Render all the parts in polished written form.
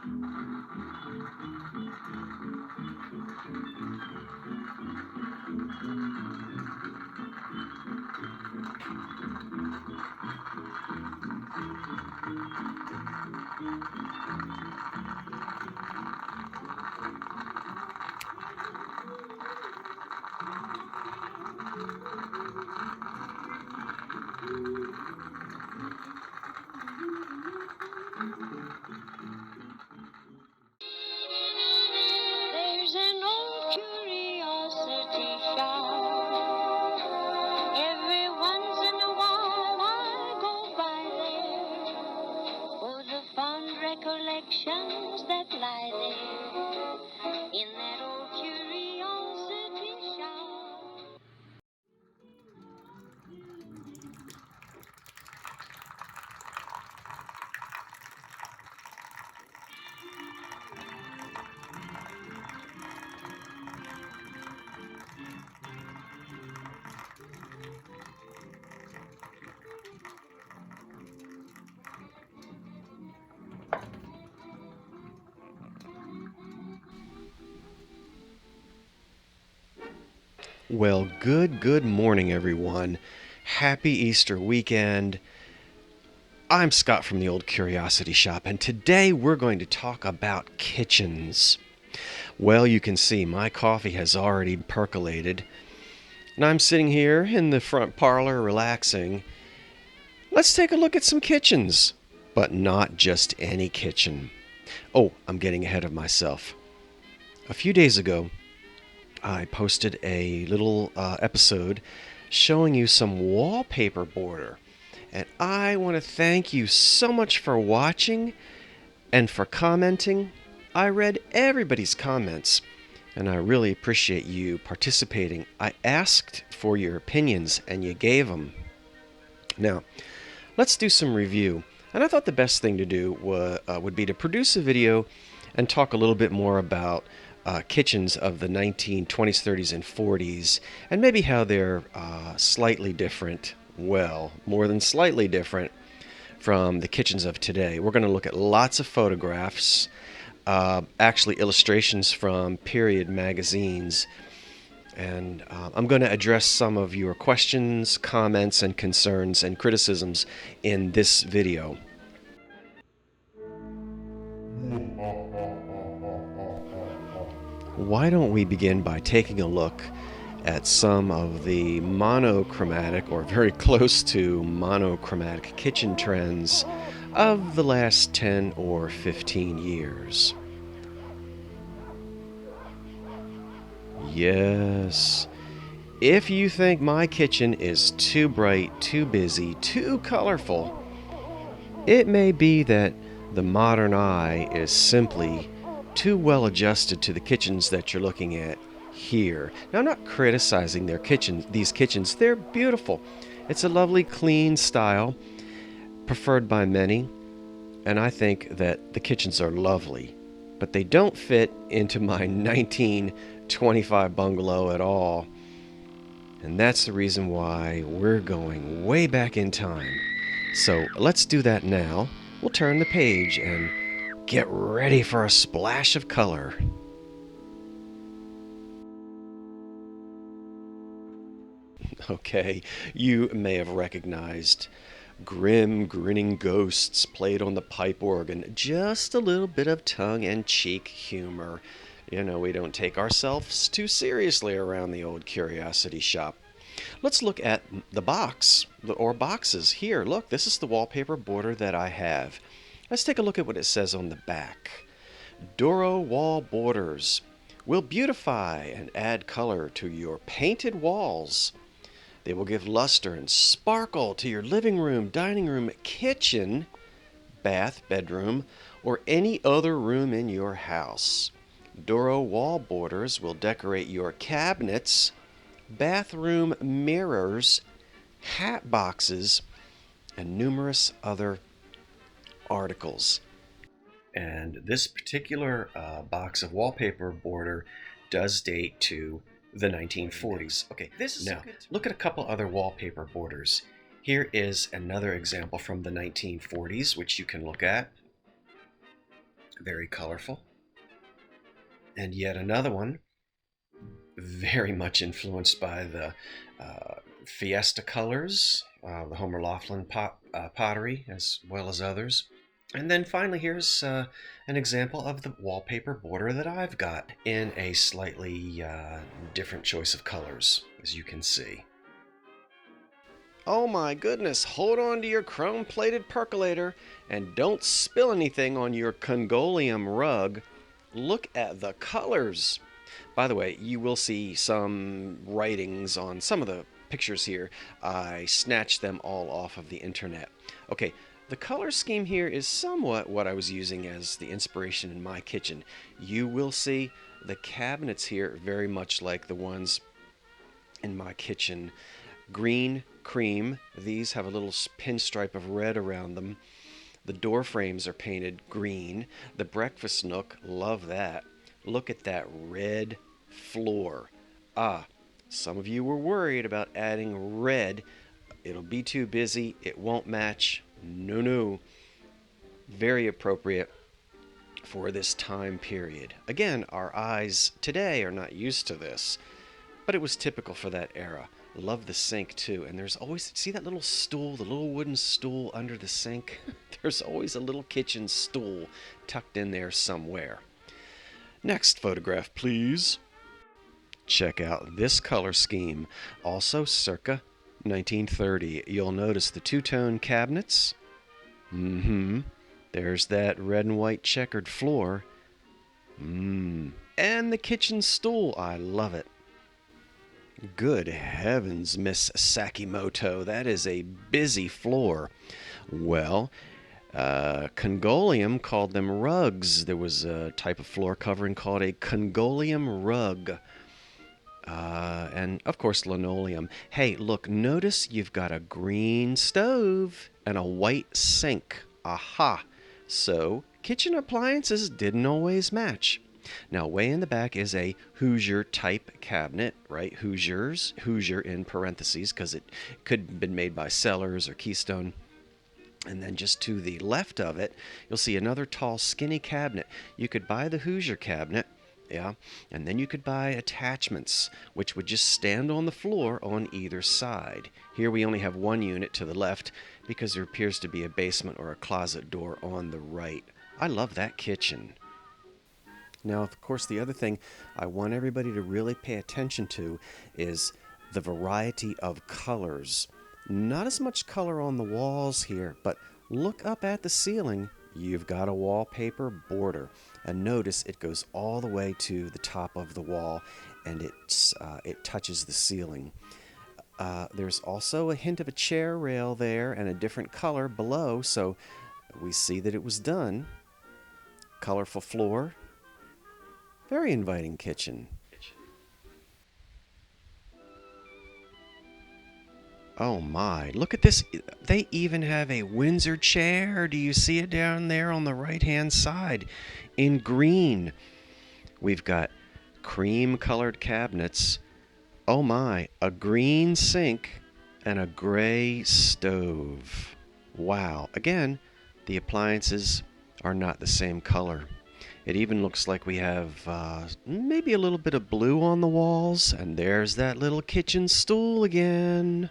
There's an old curiosity shop. Every once in a while I go by there for the fond recollections that lie there in that old curiosity shop. Well, good morning, everyone. Happy Easter weekend. I'm Scott from the Old Curiosity Shop, and today we're going to talk about kitchens. Well, you can see my coffee has already percolated, and I'm sitting here in the front parlor relaxing. Let's take a look at some kitchens, but not just any kitchen. Oh, I'm getting ahead of myself. A few days ago, I posted a little episode showing you some wallpaper border. And I want to thank you so much for watching and for commenting. I read everybody's comments, and I really appreciate you participating. I asked for your opinions, and you gave them. Now, let's do some review. And I thought the best thing to do would be to produce a video and talk a little bit more about kitchens of the 1920s, 30s, and 40s, and maybe how they're slightly different, well, more than slightly different from the kitchens of today. We're going to look at lots of photographs, actually illustrations from period magazines, and I'm going to address some of your questions, comments, and concerns and criticisms in this video. Why don't we begin by taking a look at some of the monochromatic, or very close to monochromatic, kitchen trends of the last 10 or 15 years. Yes, if you think my kitchen is too bright, too busy, too colorful, it may be that the modern eye is simply too well adjusted to the kitchens that you're looking at here. Now, I'm not criticizing these kitchens. They're beautiful. It's a lovely, clean style, preferred by many, and I think that the kitchens are lovely, but they don't fit into my 1925 bungalow at all. And that's the reason why we're going way back in time. So let's do that now. We'll turn the page and get ready for a splash of color. Okay, you may have recognized grim, grinning ghosts played on the pipe organ. Just a little bit of tongue-in-cheek humor. You know, we don't take ourselves too seriously around the Old Curiosity Shop. Let's look at the box, or boxes. Here, look, this is the wallpaper border that I have. Let's take a look at what it says on the back. Doro wall borders will beautify and add color to your painted walls. They will give luster and sparkle to your living room, dining room, kitchen, bath, bedroom, or any other room in your house. Doro wall borders will decorate your cabinets, bathroom mirrors, hat boxes, and numerous other articles. And this particular box of wallpaper border does date to the 1940s. Okay, now look at a couple other wallpaper borders. Here is another example from the 1940s, which you can look at. Very colorful. And yet another one, very much influenced by the Fiesta colors, the Homer Laughlin pottery, as well as others. And then finally, here's an example of the wallpaper border that I've got in a slightly different choice of colors, as you can see. Oh my goodness, hold on to your chrome-plated percolator and don't spill anything on your Congolium rug. Look at the colors. By the way, you will see some writings on some of the pictures here. I snatched them all off of the internet. Okay, the color scheme here is somewhat what I was using as the inspiration in my kitchen. You will see the cabinets here very much like the ones in my kitchen. Green, cream. These have a little pinstripe of red around them. The door frames are painted green. The breakfast nook, love that. Look at that red floor. Some of you were worried about adding red. It'll be too busy. It won't match. No. Very appropriate for this time period. Again, our eyes today are not used to this, but it was typical for that era. Love the sink too, and there's always, see that little stool, the little wooden stool under the sink? There's always a little kitchen stool tucked in there somewhere. Next photograph, please. Check out this color scheme, also circa 1930. You'll notice the two-tone cabinets. There's that red and white checkered floor. And the kitchen stool, I love it. Good heavens, Miss Sakimoto, that is a busy floor. Well, Congolium called them rugs. There was a type of floor covering called a Congolium rug. And, of course, linoleum. Hey, look, notice you've got a green stove and a white sink. Aha! So, kitchen appliances didn't always match. Now, way in the back is a Hoosier-type cabinet, right? Hoosier in parentheses, because it could have been made by Sellers or Keystone. And then just to the left of it, you'll see another tall, skinny cabinet. You could buy the Hoosier cabinet, yeah, and then you could buy attachments, which would just stand on the floor on either side. Here we only have one unit to the left because there appears to be a basement or a closet door on the right. I love that kitchen. Now, of course, the other thing I want everybody to really pay attention to is the variety of colors. Not as much color on the walls here, but look up at the ceiling. You've got a wallpaper border. And notice it goes all the way to the top of the wall, and it touches the ceiling. There's also a hint of a chair rail there and a different color below, so we see that it was done. Colorful floor. Very inviting kitchen. Oh my, look at this. They even have a Windsor chair. Do you see it down there on the right-hand side? In green. We've got cream-colored cabinets. Oh my, a green sink and a gray stove. Wow. Again, the appliances are not the same color. It even looks like we have maybe a little bit of blue on the walls. And there's that little kitchen stool again.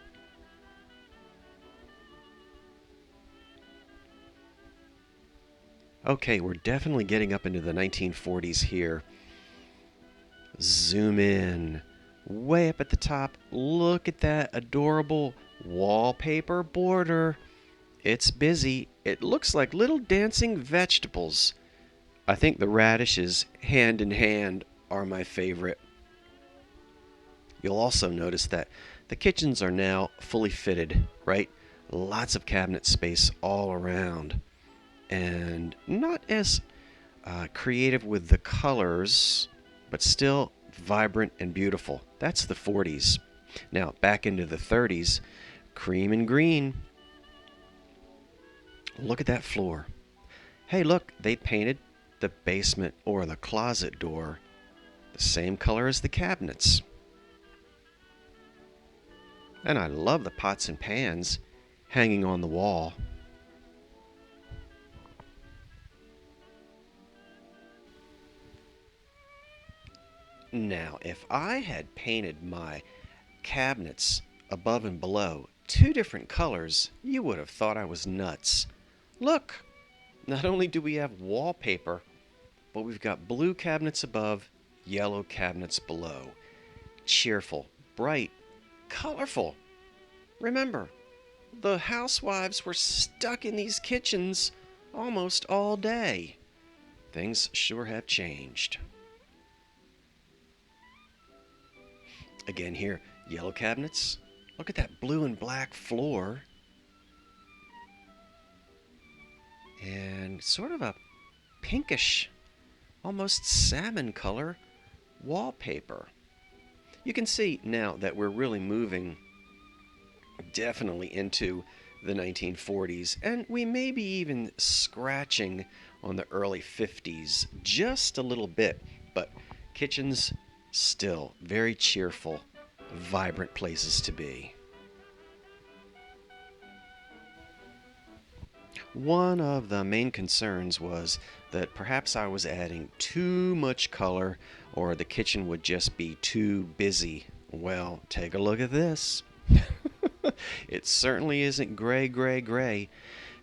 Okay, we're definitely getting up into the 1940s here. Zoom in. Way up at the top, look at that adorable wallpaper border. It's busy. It looks like little dancing vegetables. I think the radishes, hand in hand, are my favorite. You'll also notice that the kitchens are now fully fitted, right? Lots of cabinet space all around. And not as creative with the colors, but still vibrant and beautiful. That's the 40s. Now, back into the 30s, cream and green. Look at that floor. Hey, look, they painted the basement or the closet door the same color as the cabinets. And I love the pots and pans hanging on the wall. Now, if I had painted my cabinets above and below two different colors, you would have thought I was nuts. Look, not only do we have wallpaper, but we've got blue cabinets above, yellow cabinets below. Cheerful, bright, colorful. Remember, the housewives were stuck in these kitchens almost all day. Things sure have changed. Again here, yellow cabinets. Look at that blue and black floor. And sort of a pinkish, almost salmon color wallpaper. You can see now that we're really moving definitely into the 1940s, and we may be even scratching on the early 50s just a little bit, but kitchens still very cheerful, vibrant places to be. One of the main concerns was that perhaps I was adding too much color or the kitchen would just be too busy. Well, take a look at this. It certainly isn't gray, gray, gray.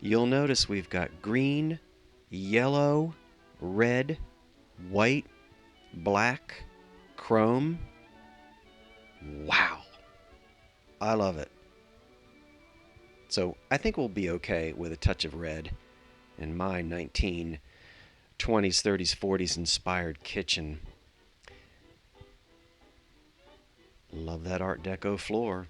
You'll notice we've got green, yellow, red, white, black, chrome. Wow. I love it. So I think we'll be okay with a touch of red in my 1920s, 30s, 40s inspired kitchen. Love that Art Deco floor.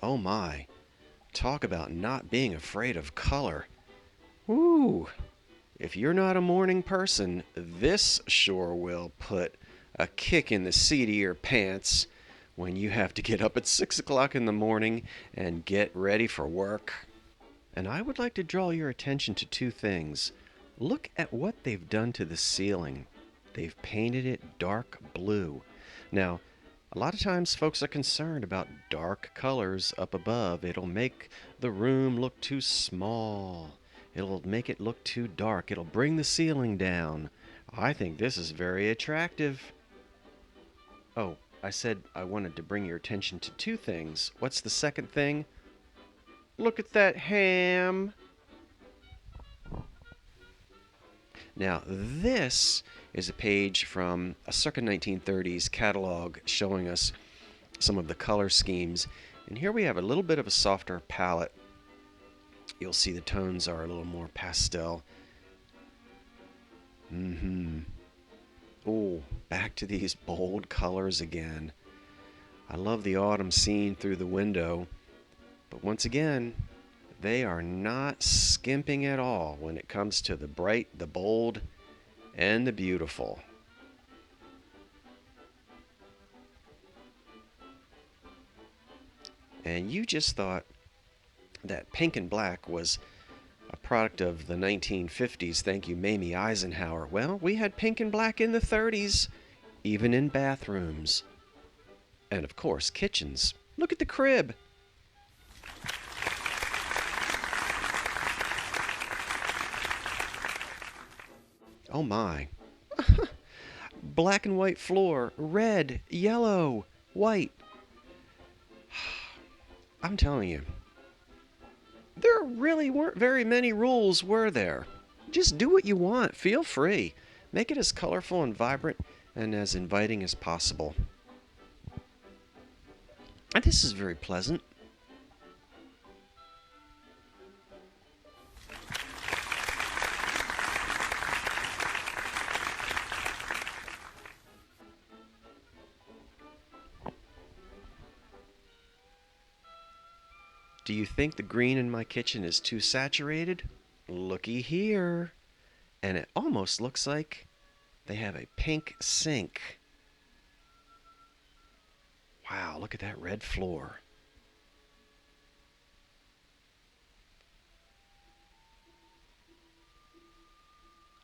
Oh my, talk about not being afraid of color. Woo! If you're not a morning person, this sure will put a kick in the seat of your pants when you have to get up at 6 o'clock in the morning and get ready for work. And I would like to draw your attention to two things. Look at what they've done to the ceiling. They've painted it dark blue. Now, a lot of times folks are concerned about dark colors up above. It'll make the room look too small. It'll make it look too dark. It'll bring the ceiling down. I think this is very attractive. Oh, I said I wanted to bring your attention to two things. What's the second thing? Look at that ham. Now, this is a page from a circa 1930s catalog showing us some of the color schemes. And here we have a little bit of a softer palette. You'll see the tones are a little more pastel. Oh, back to these bold colors again. I love the autumn scene through the window. But once again, they are not skimping at all when it comes to the bright, the bold, and the beautiful. And you just thought that pink and black was a product of the 1950s, thank you, Mamie Eisenhower. Well, we had pink and black in the 30s, even in bathrooms. And of course, kitchens. Look at the crib. Oh my. Black and white floor, red, yellow, white. I'm telling you, there really weren't very many rules, were there? Just do what you want. Feel free. Make it as colorful and vibrant and as inviting as possible. And this is very pleasant. Do you think the green in my kitchen is too saturated? Looky here. And it almost looks like they have a pink sink. Wow, look at that red floor.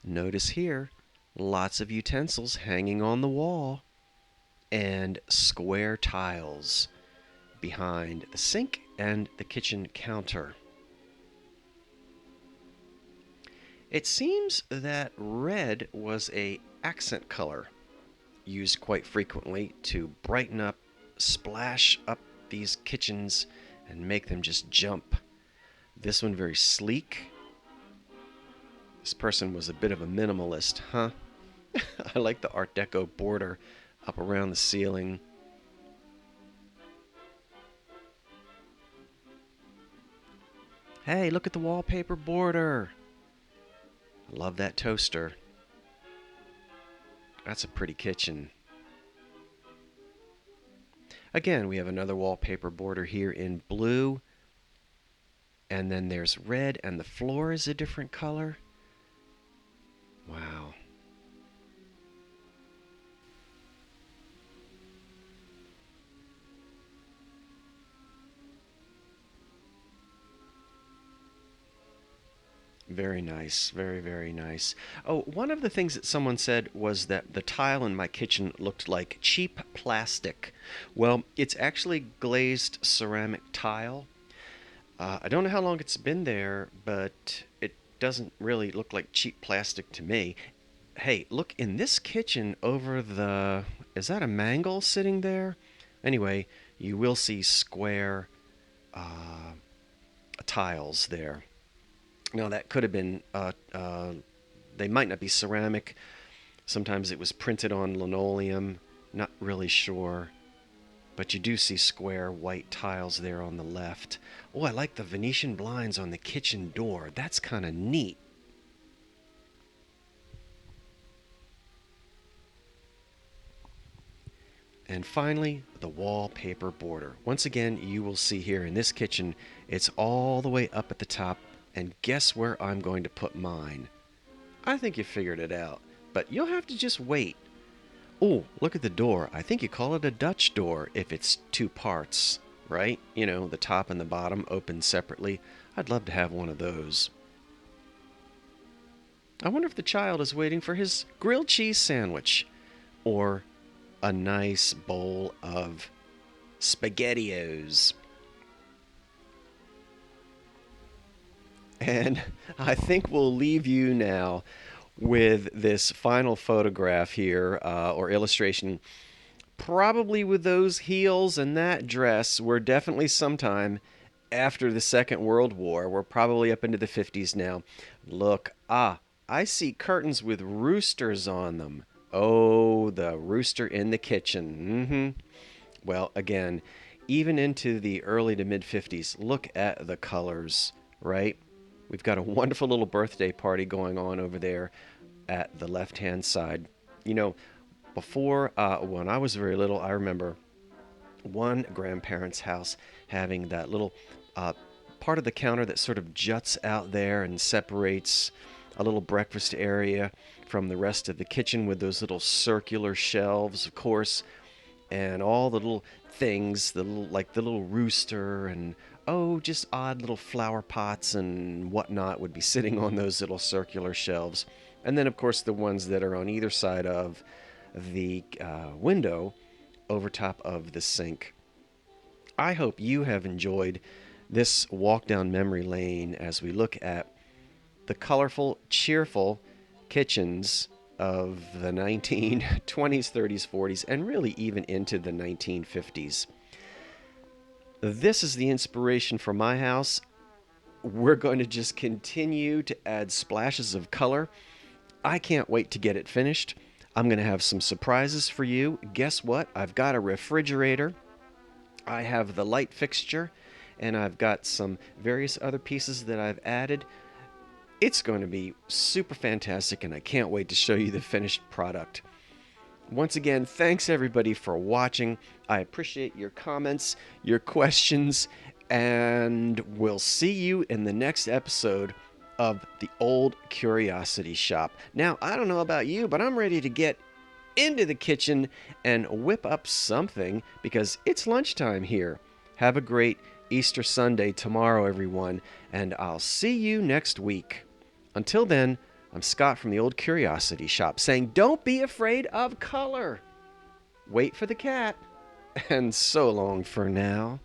Notice here, lots of utensils hanging on the wall and square tiles. behind the sink and the kitchen counter. It seems that red was an accent color used quite frequently to brighten up, splash up these kitchens and make them just jump. This one very sleek. This person was a bit of a minimalist, huh? I like the Art Deco border up around the ceiling. Hey, look at the wallpaper border. I love that toaster. That's a pretty kitchen. Again, we have another wallpaper border here in blue. And then there's red, and the floor is a different color. Wow. Very nice. Very, very nice. Oh, one of the things that someone said was that the tile in my kitchen looked like cheap plastic. Well, it's actually glazed ceramic tile. I don't know how long it's been there, but it doesn't really look like cheap plastic to me. Hey, look in this kitchen over the... Is that a mangle sitting there? Anyway, you will see square tiles there. Now, that could have been... they might not be ceramic. Sometimes it was printed on linoleum. Not really sure. But you do see square white tiles there on the left. Oh, I like the Venetian blinds on the kitchen door. That's kind of neat. And finally, the wallpaper border. Once again, you will see here in this kitchen, it's all the way up at the top. And guess where I'm going to put mine? I think you figured it out, but you'll have to just wait. Oh, look at the door. I think you call it a Dutch door if it's two parts, right? You know, the top and the bottom open separately. I'd love to have one of those. I wonder if the child is waiting for his grilled cheese sandwich or a nice bowl of SpaghettiOs. And I think we'll leave you now with this final photograph here, or illustration. Probably with those heels and that dress, we're definitely sometime after the Second World War. We're probably up into the 50s now. Look, I see curtains with roosters on them. Oh, the rooster in the kitchen. Well, again, even into the early to mid 50s, look at the colors, right? We've got a wonderful little birthday party going on over there at the left-hand side. You know, before, when I was very little, I remember one grandparent's house having that little part of the counter that sort of juts out there and separates a little breakfast area from the rest of the kitchen with those little circular shelves, of course, and all the little things, like the little rooster and just odd little flower pots and whatnot would be sitting on those little circular shelves. And then, of course, the ones that are on either side of the window over top of the sink. I hope you have enjoyed this walk down memory lane as we look at the colorful, cheerful kitchens of the 1920s, 30s, 40s, and really even into the 1950s. This is the inspiration for my house. We're going to just continue to add splashes of color. I can't wait to get it finished. I'm going to have some surprises for you. Guess what? I've got a refrigerator. I have the light fixture, and I've got some various other pieces that I've added. It's going to be super fantastic, and I can't wait to show you the finished product. Once again, thanks everybody for watching. I appreciate your comments, your questions, and we'll see you in the next episode of the Old Curiosity Shop. Now, I don't know about you, but I'm ready to get into the kitchen and whip up something because it's lunchtime here. Have a great Easter Sunday tomorrow, everyone, and I'll see you next week. Until then, I'm Scott from the Old Curiosity Shop saying don't be afraid of color. Wait for the cat. And so long for now.